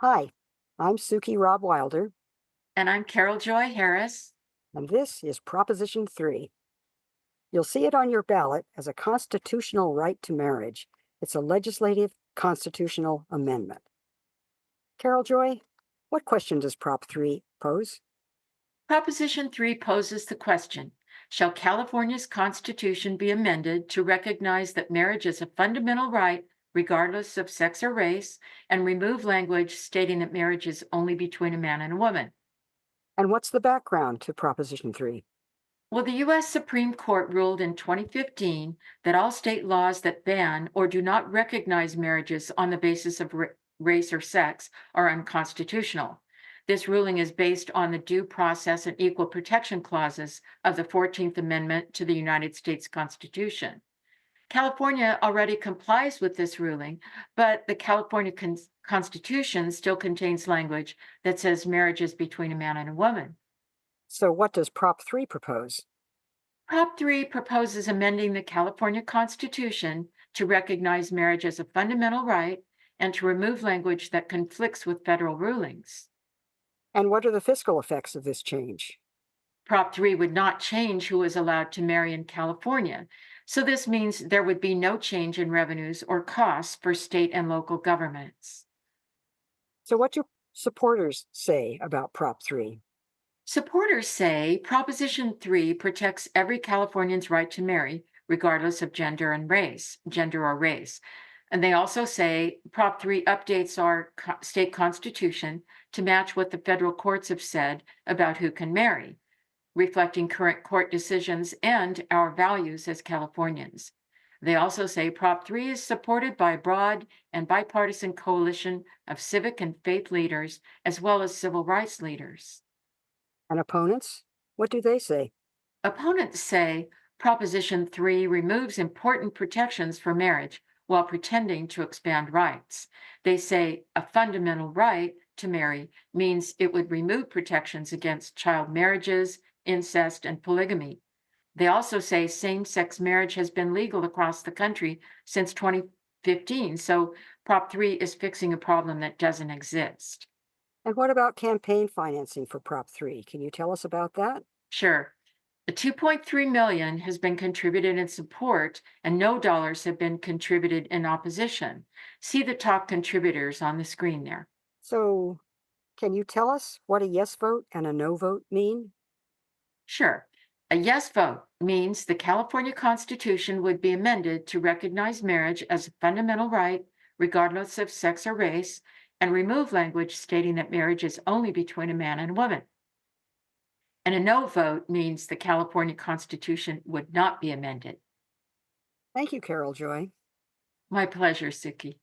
Hi, I'm Suki Rob Wilder, And I'm Carol Joy Harris. and this is Proposition 3. You'll see it on your ballot as a constitutional right to marriage. It's a legislative constitutional amendment. Carol Joy, what question does Prop 3 pose? Proposition 3 poses the question: shall California's Constitution be amended to recognize that marriage is a fundamental right, regardless of sex or race, and remove language stating that marriage is only between a man and a woman? And what's the background to Proposition 3? Well, the U.S. Supreme Court ruled in 2015 that all state laws that ban or do not recognize marriages on the basis of race or sex are unconstitutional. This ruling is based on the Due Process and Equal Protection Clauses of the 14th Amendment to the United States Constitution. California already complies with this ruling, but the California Constitution still contains language that says marriage is between a man and a woman. So, what does Prop 3 propose? Prop 3 proposes amending the California Constitution to recognize marriage as a fundamental right and to remove language that conflicts with federal rulings. And what are the fiscal effects of this change? Prop 3 would not change who is allowed to marry in California, so this means there would be no change in revenues or costs for state and local governments. So, what do supporters say about Prop 3? Supporters say Proposition 3 protects every Californian's right to marry, regardless of gender or race. And they also say Prop 3 updates our state constitution to match what the federal courts have said about who can marry, reflecting current court decisions and our values as Californians. They also say Prop 3 is supported by a broad and bipartisan coalition of civic and faith leaders, as well as civil rights leaders. And opponents? What do they say? Opponents say Proposition 3 removes important protections for marriage while pretending to expand rights. They say a fundamental right to marry means it would remove protections against child marriages, incest, and polygamy. They also say same sex marriage has been legal across the country since 2015, so Prop 3 is fixing a problem that doesn't exist. And what about campaign financing for Prop 3? Can you tell us about that? Sure. The 2.3 million has been contributed in support and no dollars have been contributed in opposition. See the top contributors on the screen there. So, can you tell us what a yes vote and a no vote mean? Sure. A yes vote means the California Constitution would be amended to recognize marriage as a fundamental right, regardless of sex or race, and remove language stating that marriage is only between a man and a woman. And a no vote means the California Constitution would not be amended. Thank you, Carol Joy. My pleasure, Suki.